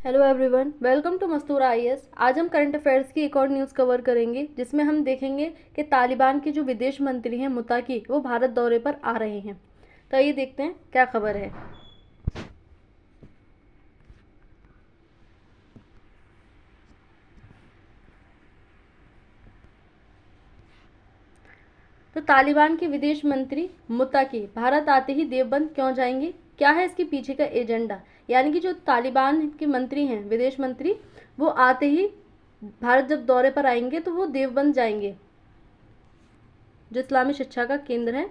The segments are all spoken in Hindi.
Hello everyone, welcome to Mastura IAS. आज हम करंट अफेयर्स की एक और न्यूज़ कवर करेंगे जिसमें हम देखेंगे कि तालिबान के जो विदेश मंत्री हैं मुताकी, वो भारत दौरे पर आ रहे हैं। तो ये देखते हैं क्या खबर है। तो तालिबान के विदेश मंत्री मुताकी भारत आते ही देवबंद क्यों जाएंगे, क्या है इसके पीछे का एजेंडा। यानी कि जो तालिबान के मंत्री हैं, विदेश मंत्री, वो आते ही भारत जब दौरे पर आएंगे तो वो देवबंद जाएंगे, जो इस्लामी शिक्षा का केंद्र है।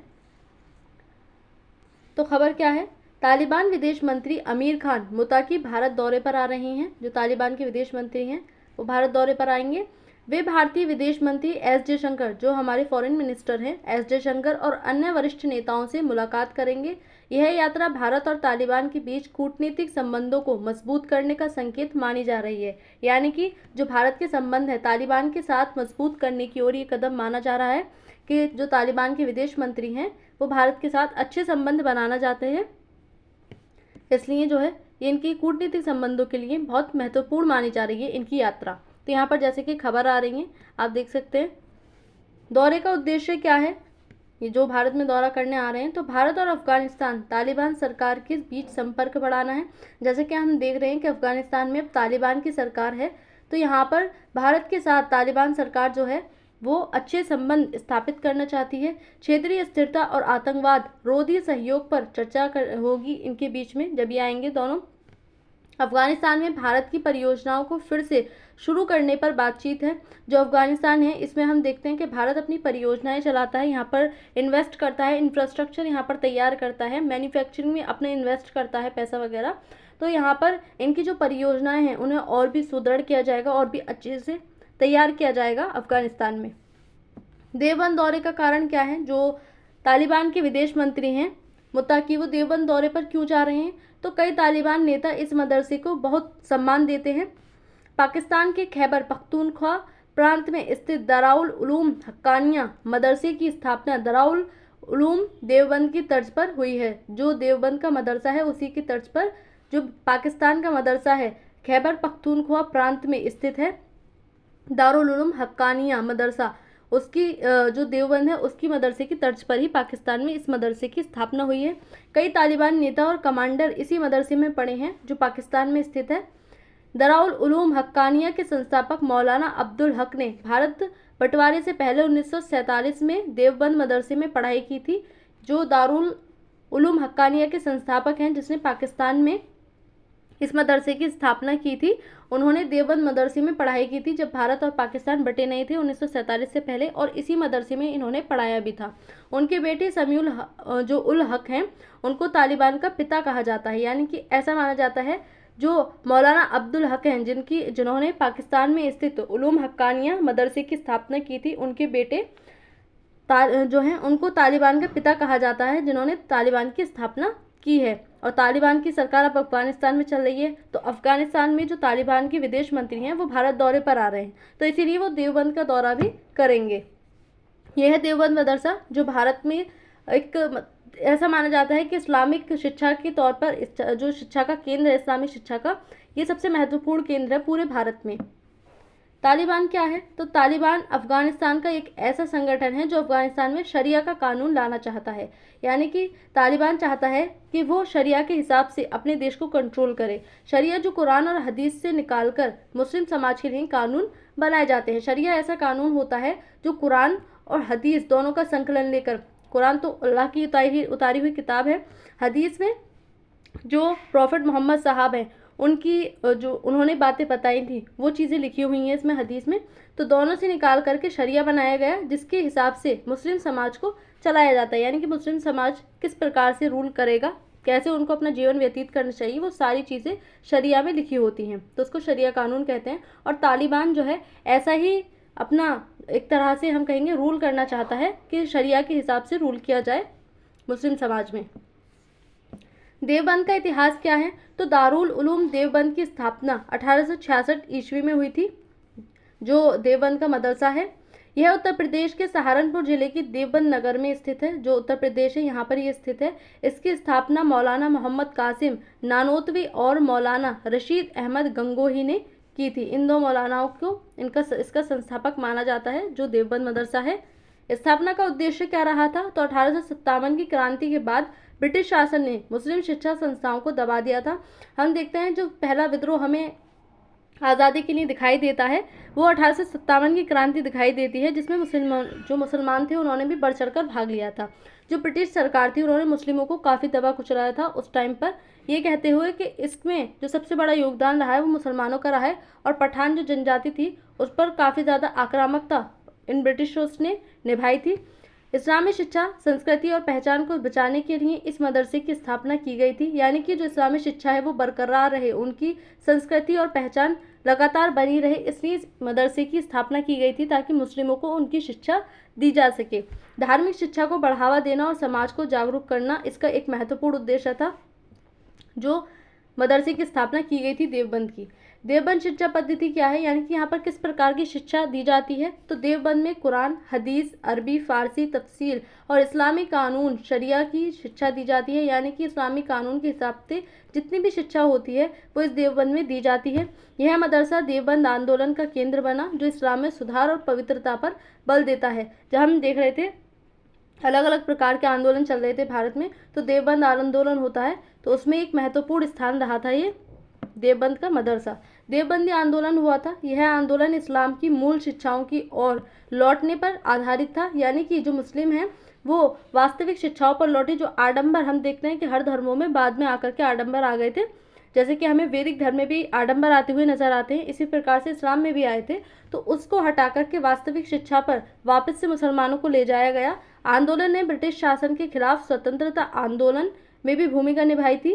तो खबर क्या है, तालिबान विदेश मंत्री अमीर खान मुताकी भारत दौरे पर आ रहे हैं। जो तालिबान के विदेश मंत्री हैं वो भारत दौरे पर आएंगे। वे भारतीय विदेश मंत्री एस जयशंकर, जो हमारे फॉरेन मिनिस्टर हैं, एस जयशंकर और अन्य वरिष्ठ नेताओं से मुलाकात करेंगे। यह यात्रा भारत और तालिबान के बीच कूटनीतिक संबंधों को मजबूत करने का संकेत मानी जा रही है। यानी कि जो भारत के संबंध है तालिबान के साथ मजबूत करने की ओर ये कदम माना जा रहा है कि जो तालिबान के विदेश मंत्री हैं वो भारत के साथ अच्छे संबंध बनाना चाहते हैं। इसलिए जो है ये इनकी कूटनीतिक संबंधों के लिए बहुत महत्वपूर्ण मानी जा रही है इनकी यात्रा। तो यहाँ पर जैसे कि खबर आ रही है, आप देख सकते हैं। दौरे का उद्देश्य क्या है, ये जो भारत में दौरा करने आ रहे हैं, तो भारत और अफगानिस्तान तालिबान सरकार के बीच संपर्क बढ़ाना है। जैसे कि हम देख रहे हैं कि अफगानिस्तान में अब तालिबान की सरकार है, तो यहाँ पर भारत के साथ तालिबान सरकार जो है वो अच्छे संबंध स्थापित करना चाहती है। क्षेत्रीय स्थिरता और आतंकवाद रोधी सहयोग पर चर्चा होगी इनके बीच में जब ये आएंगे दोनों। अफगानिस्तान में भारत की परियोजनाओं को फिर से शुरू करने पर बातचीत है। जो अफगानिस्तान है इसमें हम देखते हैं कि भारत अपनी परियोजनाएं चलाता है, यहाँ पर इन्वेस्ट करता है, इंफ्रास्ट्रक्चर यहाँ पर तैयार करता है, मैन्युफैक्चरिंग में अपने इन्वेस्ट करता है पैसा वगैरह। तो यहाँ पर इनकी जो परियोजनाएं हैं उन्हें और भी सुदृढ़ किया जाएगा और भी अच्छे से तैयार किया जाएगा अफगानिस्तान में। देवबंद दौरे का कारण क्या है, जो तालिबान के विदेश मंत्री हैं मुत्ताकी, वो देवबंद दौरे पर क्यों जा रहे हैं, तो कई तालिबान नेता इस मदरसे को बहुत सम्मान देते हैं। पाकिस्तान के खैबर पख्तूनख्वा प्रांत में स्थित दारुल उलूम हक्कानिया मदरसे की स्थापना दारुल उलूम देवबंद की तर्ज पर हुई है। जो देवबंद का मदरसा है उसी की तर्ज पर जो पाकिस्तान का मदरसा है खैबर पख्तूनख्वा प्रांत में स्थित है दारुल उलूम हक्कानिया मदरसा, उसकी जो देवबंद है उसकी मदरसे की तर्ज पर ही पाकिस्तान में इस मदरसे की स्थापना हुई है। कई तालिबान नेता और कमांडर इसी मदरसे में पढ़े हैं जो पाकिस्तान में स्थित है। दारुल उलूम हक्कानिया के संस्थापक मौलाना अब्दुल हक ने भारत बंटवारे से पहले 1947 में देवबंद मदरसे में पढ़ाई की थी। जो दारुल उलूम हक्कानिया के संस्थापक हैं जिसने पाकिस्तान में इस मदरसे की स्थापना की थी, उन्होंने देवबंद मदरसे में पढ़ाई की थी जब भारत और पाकिस्तान बटे नहीं थे 1947 से पहले, और इसी मदरसे में इन्होंने पढ़ाया भी था। उनके बेटे समीउल जो उल हक हैं उनको तालिबान का पिता कहा जाता है। यानी कि ऐसा माना जाता है जो मौलाना अब्दुल हक हैं जिन्होंने पाकिस्तान में स्थित उलूम हक्कानिया मदरसे की स्थापना की थी, उनके बेटे जो हैं उनको तालिबान का पिता कहा जाता है जिन्होंने तालिबान की स्थापना की है। और तालिबान की सरकार अब अफगानिस्तान में चल रही है, तो अफगानिस्तान में जो तालिबान के विदेश मंत्री हैं वो भारत दौरे पर आ रहे हैं, तो इसीलिए वो देवबंद का दौरा भी करेंगे। यह है देवबंद मदरसा जो भारत में एक ऐसा माना जाता है कि इस्लामिक शिक्षा के तौर पर जो शिक्षा का केंद्र है, इस्लामिक शिक्षा का, ये सबसे महत्वपूर्ण केंद्र है पूरे भारत में। तालिबान क्या है, तो तालिबान अफगानिस्तान का एक ऐसा संगठन है जो अफगानिस्तान में शरिया का कानून लाना चाहता है। यानी कि तालिबान चाहता है कि वो शरिया के हिसाब से अपने देश को कंट्रोल करे। शरिया जो कुरान और हदीस से निकालकर मुस्लिम समाज के लिए कानून बनाए जाते हैं। शरिया ऐसा कानून होता है जो कुरान और हदीस दोनों का संकलन लेकर, कुरान तो अल्लाह की उतारी हुई किताब है, हदीस में जो प्रॉफिट मोहम्मद साहब हैं उनकी जो उन्होंने बातें बताई थी वो चीज़ें लिखी हुई हैं इसमें हदीस में, तो दोनों से निकाल करके शरिया बनाया गया जिसके हिसाब से मुस्लिम समाज को चलाया जाता है। यानी कि मुस्लिम समाज किस प्रकार से रूल करेगा, कैसे उनको अपना जीवन व्यतीत करना चाहिए, वो सारी चीज़ें शरिया में लिखी होती हैं, तो उसको शरिया कानून कहते हैं। और तालिबान जो है ऐसा ही अपना एक तरह से हम कहेंगे रूल करना चाहता है कि शरिया के हिसाब से रूल किया जाए मुस्लिम समाज में। देवबंद का इतिहास क्या है, तो दारुल उलूम देवबंद की स्थापना 1866 ईस्वी में हुई थी। जो देवबंद का मदरसा है यह उत्तर प्रदेश के सहारनपुर जिले की देवबंद नगर में स्थित है, जो उत्तर प्रदेश है यहाँ पर ये स्थित है। इसकी स्थापना मौलाना मोहम्मद कासिम नानोतवी और मौलाना रशीद अहमद गंगोही ने की थी। इन दो मौलानाओं को इसका संस्थापक माना जाता है, जो देवबंद मदरसा है। स्थापना का उद्देश्य क्या रहा था? तो 1857 की क्रांति के बाद ब्रिटिश शासन ने मुस्लिम शिक्षा संस्थाओं को दबा दिया था। हम देखते हैं जो पहला विद्रोह हमें आज़ादी के लिए दिखाई देता है वो 1857 की क्रांति दिखाई देती है, जिसमें मुसलमान थे उन्होंने भी बढ़ चढ़कर भाग लिया था। जो ब्रिटिश सरकार थी उन्होंने मुस्लिमों को काफ़ी दबा कुचलाया था उस टाइम पर, ये कहते हुए कि इसमें जो सबसे बड़ा योगदान रहा है वो मुसलमानों का रहा है, और पठान जो जनजाति थी उस पर काफ़ी ज़्यादा आक्रामकता इन ब्रिटिशर्स ने निभाई थी। इस्लामी शिक्षा, संस्कृति और पहचान को बचाने के लिए इस मदरसे की स्थापना की गई थी, यानी कि जो इस्लामी शिक्षा है वो बरकरार रहे, उनकी संस्कृति और पहचान लगातार बनी रहे, इसलिए इस मदरसे की स्थापना की गई थी ताकि मुस्लिमों को उनकी शिक्षा दी जा सके। धार्मिक शिक्षा को बढ़ावा देना और समाज को जागरूक करना इसका एक महत्वपूर्ण उद्देश्य था, जो मदरसे की स्थापना की गई थी देवबंद की। देवबंद शिक्षा पद्धति क्या है, यानी कि यहाँ पर किस प्रकार की शिक्षा दी जाती है? तो देवबंद में कुरान, हदीस, अरबी, फारसी, तफसीर और इस्लामी कानून शरिया की शिक्षा दी जाती है, यानी कि इस्लामी कानून के हिसाब से जितनी भी शिक्षा होती है वो इस देवबंद में दी जाती है। यह मदरसा देवबंद आंदोलन का केंद्र बना, जो इस्लाम में सुधार और पवित्रता पर बल देता है। जब हम देख रहे थे अलग अलग प्रकार के आंदोलन चल रहे थे भारत में, तो देवबंद आंदोलन होता है, तो उसमें एक महत्वपूर्ण स्थान रहा था ये देवबंद का मदरसा। देवबंदी आंदोलन हुआ था। यह आंदोलन इस्लाम की मूल शिक्षाओं की ओर लौटने पर आधारित था, यानी कि जो मुस्लिम हैं वो वास्तविक शिक्षाओं पर लौटे। जो आडंबर हम देखते हैं कि हर धर्मों में बाद में आकर के आडंबर आ गए थे, जैसे कि हमें वैदिक धर्म में भी आडंबर आते हुए नजर आते हैं, इसी प्रकार से इस्लाम में भी आए थे। तो उसको हटा करके वास्तविक शिक्षा पर वापस से मुसलमानों को ले जाया गया। आंदोलन ने ब्रिटिश शासन के खिलाफ स्वतंत्रता आंदोलन में भी भूमिका निभाई थी।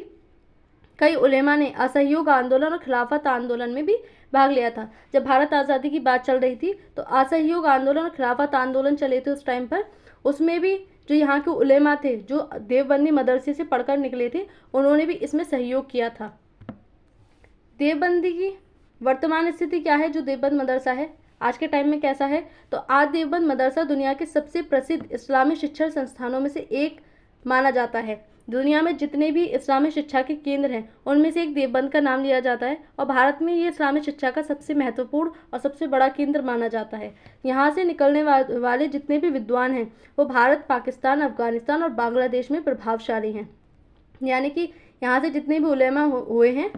कई उलेमा ने असहयोग आंदोलन और खिलाफत आंदोलन में भी भाग लिया था। जब भारत आज़ादी की बात चल रही थी तो असहयोग आंदोलन और खिलाफत आंदोलन चले थे उस टाइम पर। उसमें भी जो यहाँ के उलेमा थे, जो देवबंदी मदरसे से पढ़कर निकले थे, उन्होंने भी इसमें सहयोग किया था। देवबंदी की वर्तमान स्थिति क्या है? जो देवबंद मदरसा है आज के टाइम में कैसा है? तो आज देवबंद मदरसा दुनिया के सबसे प्रसिद्ध इस्लामी शिक्षण संस्थानों में से एक माना जाता है। दुनिया में जितने भी इस्लामी शिक्षा के केंद्र हैं उनमें से एक देवबंद का नाम लिया जाता है, और भारत में ये इस्लामी शिक्षा का सबसे महत्वपूर्ण और सबसे बड़ा केंद्र माना जाता है। यहाँ से निकलने वाले जितने भी विद्वान हैं वो भारत, पाकिस्तान, अफगानिस्तान और बांग्लादेश में प्रभावशाली हैं। यानी कि यहाँ से जितने भी उलेमा हुए हैं,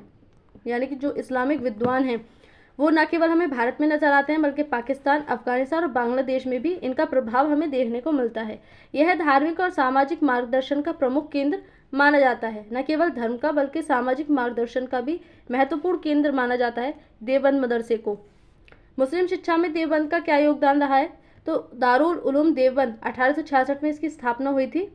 यानी कि जो इस्लामिक विद्वान हैं, वो न केवल हमें भारत में नजर आते हैं बल्कि पाकिस्तान, अफगानिस्तान और बांग्लादेश में भी इनका प्रभाव हमें देखने को मिलता है। यह धार्मिक और सामाजिक मार्गदर्शन का प्रमुख केंद्र माना जाता है। न केवल धर्म का बल्कि सामाजिक मार्गदर्शन का भी महत्वपूर्ण केंद्र माना जाता है देवबंद मदरसे को। मुस्लिम शिक्षा में देवबंद का क्या योगदान रहा है? तो दारुल उलूम देवबंद 1866 में इसकी स्थापना हुई थी,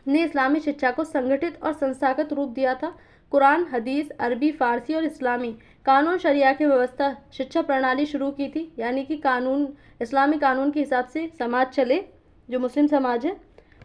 ने इस्लामी शिक्षा को संगठित और संस्थागत रूप दिया था। कुरान, हदीस, अरबी, फारसी और इस्लामी कानून शरिया की व्यवस्था शिक्षा प्रणाली शुरू की थी, यानी कि कानून, इस्लामी कानून के हिसाब से समाज चले, जो मुस्लिम समाज है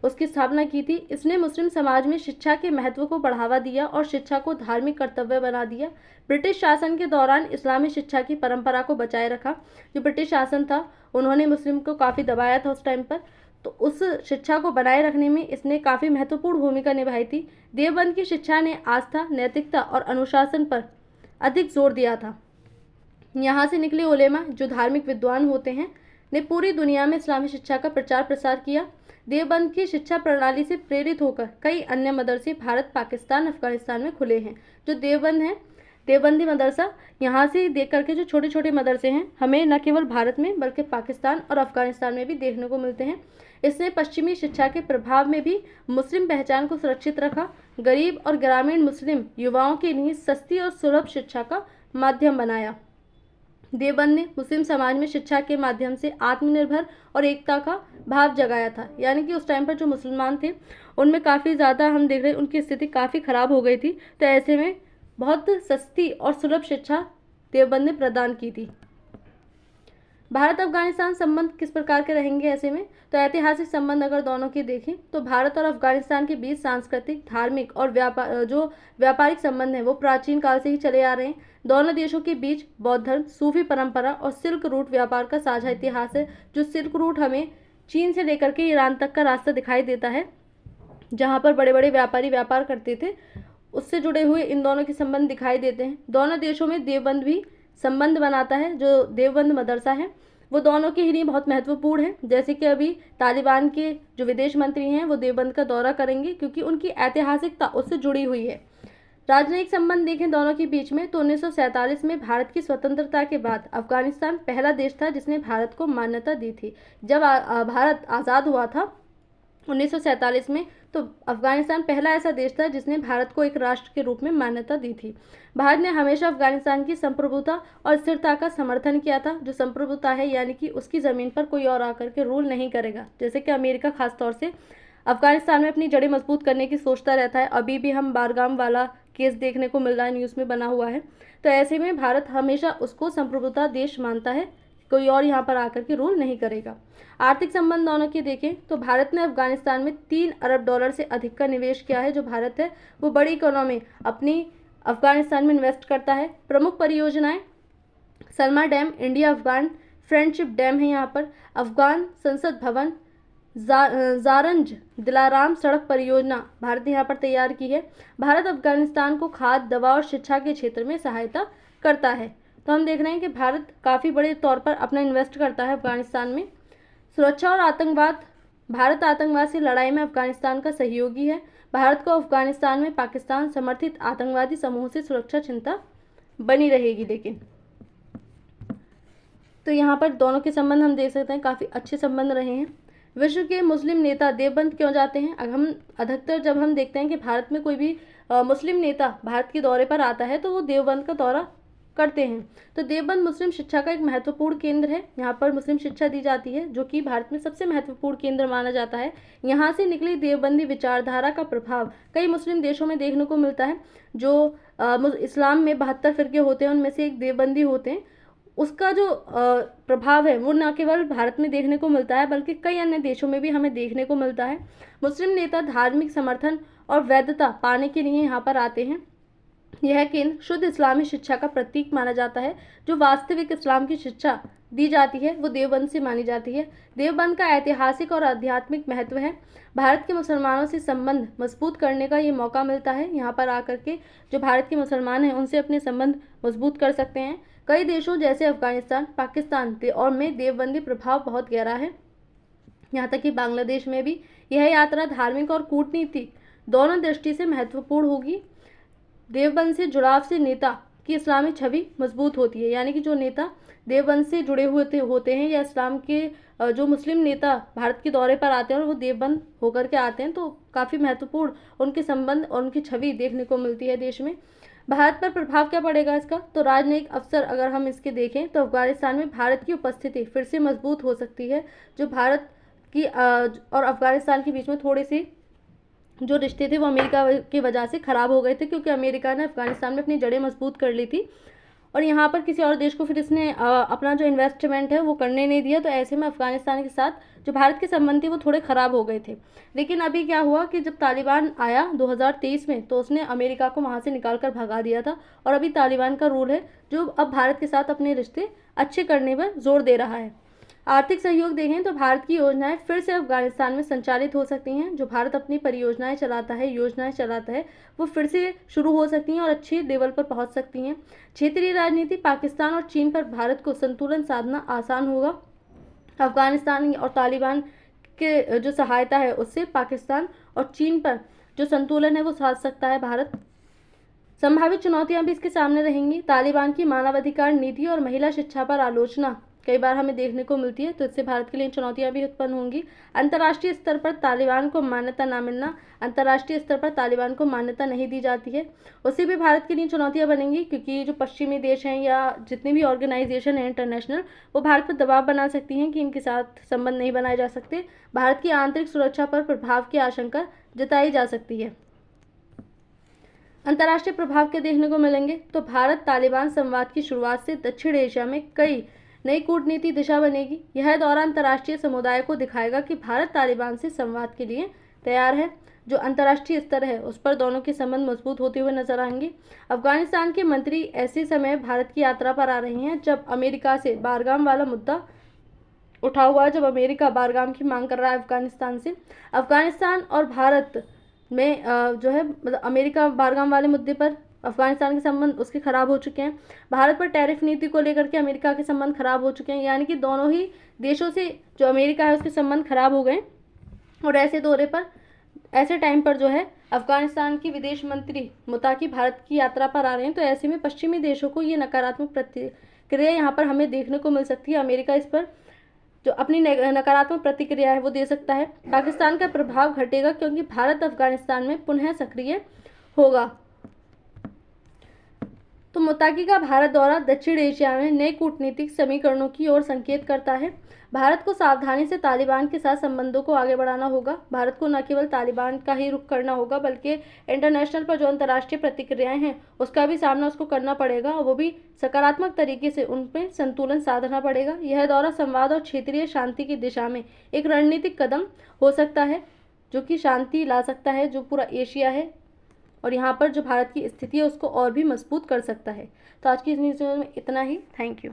उसकी स्थापना की थी। इसने मुस्लिम समाज में शिक्षा के महत्व को बढ़ावा दिया और शिक्षा को धार्मिक कर्तव्य बना दिया। ब्रिटिश शासन के दौरान इस्लामी शिक्षा की परंपरा को बचाए रखा। जो ब्रिटिश शासन था उन्होंने मुस्लिम को काफ़ी दबाया था उस टाइम पर, तो उस शिक्षा को बनाए रखने में इसने काफ़ी महत्वपूर्ण भूमिका निभाई थी। देवबंद की शिक्षा ने आस्था, नैतिकता और अनुशासन पर अधिक जोर दिया था। यहाँ से निकले उलेमा, जो धार्मिक विद्वान होते हैं, ने पूरी दुनिया में इस्लामी शिक्षा का प्रचार प्रसार किया। देवबंद की शिक्षा प्रणाली से प्रेरित होकर कई अन्य मदरसे भारत, पाकिस्तान, अफगानिस्तान में खुले हैं। जो देवबंद है, देवबंदी मदरसा, यहाँ से देख करके जो छोटे छोटे मदरसे हैं हमें न केवल भारत में बल्कि पाकिस्तान और अफगानिस्तान में भी देखने को मिलते हैं। इसने पश्चिमी शिक्षा के प्रभाव में भी मुस्लिम पहचान को सुरक्षित रखा। गरीब और ग्रामीण मुस्लिम युवाओं के लिए सस्ती और सुलभ शिक्षा का माध्यम बनाया। देवबंद ने मुस्लिम समाज में शिक्षा के माध्यम से आत्मनिर्भर और एकता का भाव जगाया था। यानी कि उस टाइम पर जो मुसलमान थे उनमें काफ़ी ज़्यादा हम देख रहे हैं उनकी स्थिति काफ़ी ख़राब हो गई थी, तो ऐसे में बहुत सस्ती और सुलभ शिक्षा देवबंद ने प्रदान की थी। भारत अफगानिस्तान संबंध किस प्रकार के रहेंगे ऐसे में? तो ऐतिहासिक संबंध अगर दोनों के देखें तो भारत और अफगानिस्तान के बीच सांस्कृतिक, धार्मिक और व्यापारिक संबंध हैं वो प्राचीन काल से ही चले आ रहे हैं। दोनों देशों के बीच बौद्ध धर्म, सूफी परंपरा और सिल्क रूट व्यापार का साझा इतिहास है। जो सिल्क रूट हमें चीन से लेकर के ईरान तक का रास्ता दिखाई देता है, जहाँ पर बड़े बड़े व्यापारी व्यापार करते थे, उससे जुड़े हुए इन दोनों के संबंध दिखाई देते हैं। दोनों देशों में देवबंद भी संबंध बनाता है। जो देवबंद मदरसा है वो दोनों के ही लिए बहुत महत्वपूर्ण है। जैसे कि अभी तालिबान के जो विदेश मंत्री हैं वो देवबंद का दौरा करेंगे, क्योंकि उनकी ऐतिहासिकता उससे जुड़ी हुई है। राजनयिक संबंध देखें दोनों के बीच में तो 1947 में भारत की स्वतंत्रता के बाद अफगानिस्तान पहला देश था जिसने भारत को मान्यता दी थी। जब भारत आज़ाद हुआ था 1947 में, तो अफगानिस्तान पहला ऐसा देश था जिसने भारत को एक राष्ट्र के रूप में मान्यता दी थी। भारत ने हमेशा अफगानिस्तान की संप्रभुता और स्थिरता का समर्थन किया था। जो संप्रभुता है यानी कि उसकी ज़मीन पर कोई और आकर के रूल नहीं करेगा। जैसे कि अमेरिका खासतौर से अफगानिस्तान में अपनी जड़ें मजबूत करने की सोचता रहता है। अभी भी हम बारगाम वाला केस देखने को मिल रहा है, न्यूज़ में बना हुआ है। तो ऐसे में भारत हमेशा उसको संप्रभुता देश मानता है, कोई और यहाँ पर आकर के रूल नहीं करेगा। आर्थिक संबंध दोनों के देखें तो भारत ने अफगानिस्तान में 3 अरब डॉलर से अधिक का निवेश किया है। जो भारत है वो बड़ी इकोनॉमी अपनी अफगानिस्तान में इन्वेस्ट करता है। प्रमुख परियोजनाएं Salma dam, India Afghan friendship dam है यहाँ पर, अफगान संसद भवन, जारंज दिलाराम सड़क परियोजना भारत ने यहाँ पर तैयार की है। भारत अफगानिस्तान को खाद्य, दवा और शिक्षा के क्षेत्र में सहायता करता है। तो हम देख रहे हैं कि भारत काफ़ी बड़े तौर पर अपना इन्वेस्ट करता है अफगानिस्तान में। सुरक्षा और आतंकवाद, भारत आतंकवाद से लड़ाई में अफगानिस्तान का सहयोगी है। भारत को अफगानिस्तान में पाकिस्तान समर्थित आतंकवादी समूह से सुरक्षा चिंता बनी रहेगी। लेकिन तो यहाँ पर दोनों के संबंध हम देख सकते हैं काफ़ी अच्छे संबंध रहे हैं। विश्व के मुस्लिम नेता देवबंद क्यों जाते हैं? अधिकतर जब हम देखते हैं कि भारत में कोई भी मुस्लिम नेता भारत के दौरे पर आता है तो वो देवबंद का दौरा करते हैं। तो देवबंद मुस्लिम शिक्षा का एक महत्वपूर्ण केंद्र है। यहाँ पर मुस्लिम शिक्षा दी जाती है, जो कि भारत में सबसे महत्वपूर्ण केंद्र माना जाता है। यहाँ से निकली देवबंदी विचारधारा का प्रभाव कई मुस्लिम देशों में देखने को मिलता है। जो इस्लाम में 72 फिरके होते हैं, उनमें से एक देवबंदी होते हैं। उसका जो प्रभाव है वो न केवल भारत में देखने को मिलता है बल्कि कई अन्य देशों में भी हमें देखने को मिलता है। मुस्लिम नेता धार्मिक समर्थन और वैधता पाने के लिए यहाँ पर आते हैं। यह केंद्र शुद्ध इस्लामी शिक्षा का प्रतीक माना जाता है। जो वास्तविक इस्लाम की शिक्षा दी जाती है वो देवबंद से मानी जाती है। देवबंद का ऐतिहासिक और आध्यात्मिक महत्व है। भारत के मुसलमानों से संबंध मजबूत करने का ये मौका मिलता है। यहाँ पर आकर के जो भारत के मुसलमान हैं उनसे अपने संबंध मजबूत कर सकते हैं। कई देशों जैसे अफगानिस्तान, पाकिस्तान और में देवबंदी प्रभाव बहुत गहरा है। यहाँ तक कि बांग्लादेश में भी यह यात्रा धार्मिक और कूटनीतिक दोनों दृष्टि से महत्वपूर्ण होगी। देवबंद से जुड़ाव से नेता की इस्लामी छवि मजबूत होती है। यानी कि जो नेता देवबंद से जुड़े हुए होते हैं या इस्लाम के जो मुस्लिम नेता भारत के दौरे पर आते हैं और वो देवबंद होकर के आते हैं, तो काफ़ी महत्वपूर्ण उनके संबंध और उनकी छवि देखने को मिलती है देश में। भारत पर प्रभाव क्या पड़ेगा इसका? तो राजनयिक अवसर अगर हम इसके देखें तो अफगानिस्तान में भारत की उपस्थिति फिर से मजबूत हो सकती है। जो भारत की और अफगानिस्तान के बीच में थोड़े से जो रिश्ते थे वो अमेरिका की वजह से ख़राब हो गए थे, क्योंकि अमेरिका ने अफगानिस्तान में अपनी जड़ें मजबूत कर ली थी और यहाँ पर किसी और देश को फिर इसने अपना जो इन्वेस्टमेंट है वो करने नहीं दिया। तो ऐसे में अफगानिस्तान के साथ जो भारत के संबंध थे वो थोड़े ख़राब हो गए थे। लेकिन अभी क्या हुआ कि जब तालिबान आया 2023 में तो उसने अमेरिका को वहाँ से निकाल कर भगा दिया था और अभी तालिबान का रूल है जो अब भारत के साथ अपने रिश्ते अच्छे करने पर जोर दे रहा है। आर्थिक सहयोग देखें तो भारत की योजनाएं फिर से अफगानिस्तान में संचालित हो सकती हैं। जो भारत अपनी परियोजनाएं चलाता है, योजनाएं चलाता है, वो फिर से शुरू हो सकती हैं और अच्छे लेवल पर पहुंच सकती हैं। क्षेत्रीय राजनीति, पाकिस्तान और चीन पर भारत को संतुलन साधना आसान होगा। अफगानिस्तान और तालिबान के जो सहायता है उससे पाकिस्तान और चीन पर जो संतुलन है वो साध सकता है भारत। संभावित चुनौतियां भी इसके सामने रहेंगी। तालिबान की मानवाधिकार नीति और महिला शिक्षा पर आलोचना कई बार हमें देखने को मिलती है, तो इससे भारत के लिए चुनौतियां भी उत्पन्न होंगी। अंतर्राष्ट्रीय स्तर पर तालिबान को मान्यता न मिलना, अंतर्राष्ट्रीय स्तर पर तालिबान को मान्यता नहीं दी जाती है, उससे भी भारत के लिए चुनौतियां बनेंगी, क्योंकि जो पश्चिमी देश हैं या जितने भी ऑर्गेनाइजेशन हैं इंटरनेशनल, वो भारत पर दबाव बना सकती हैं कि इनके साथ संबंध नहीं बनाए जा सकते। भारत की आंतरिक सुरक्षा पर प्रभाव की आशंका जताई जा सकती है। अंतर्राष्ट्रीय प्रभाव के देखने को मिलेंगे तो भारत तालिबान संवाद की शुरुआत से दक्षिण एशिया में कई नई कूटनीति दिशा बनेगी। यह दौरा अंतर्राष्ट्रीय समुदाय को दिखाएगा कि भारत तालिबान से संवाद के लिए तैयार है। जो अंतर्राष्ट्रीय स्तर है उस पर दोनों के संबंध मजबूत होते हुए नजर आएंगे। अफगानिस्तान के मंत्री ऐसे समय भारत की यात्रा पर आ रहे हैं जब अमेरिका से बारगाम वाला मुद्दा उठा हुआ है, जब अमेरिका बारगाम की मांग कर रहा है अफगानिस्तान से। अफगानिस्तान और भारत में जो है मतलब अमेरिका बारगाम वाले मुद्दे पर अफगानिस्तान के संबंध उसके खराब हो चुके हैं। भारत पर टैरिफ नीति को लेकर के अमेरिका के संबंध खराब हो चुके हैं, यानी कि दोनों ही देशों से जो अमेरिका है उसके संबंध खराब हो गए। और ऐसे टाइम पर जो है अफगानिस्तान की विदेश मंत्री मुताकी भारत की यात्रा पर आ रहे हैं, तो ऐसे में पश्चिमी देशों को ये नकारात्मक प्रतिक्रिया यहाँ पर हमें देखने को मिल सकती है। अमेरिका इस पर जो अपनी नकारात्मक प्रतिक्रिया है वो दे सकता है। पाकिस्तान का प्रभाव घटेगा क्योंकि भारत अफगानिस्तान में पुनः सक्रिय होगा। तो मुताकी का भारत दौरा दक्षिण एशिया में नए कूटनीतिक समीकरणों की ओर संकेत करता है। भारत को सावधानी से तालिबान के साथ संबंधों को आगे बढ़ाना होगा। भारत को न केवल तालिबान का ही रुख करना होगा बल्कि इंटरनेशनल पर जो अंतर्राष्ट्रीय प्रतिक्रियाएं हैं उसका भी सामना उसको करना पड़ेगा और वो भी सकारात्मक तरीके से उनमें संतुलन साधना पड़ेगा। यह दौरा संवाद और क्षेत्रीय शांति की दिशा में एक रणनीतिक कदम हो सकता है जो कि शांति ला सकता है जो पूरा एशिया है, और यहाँ पर जो भारत की स्थिति है उसको और भी मजबूत कर सकता है। तो आज की इस न्यूज़ में इतना ही। Thank you.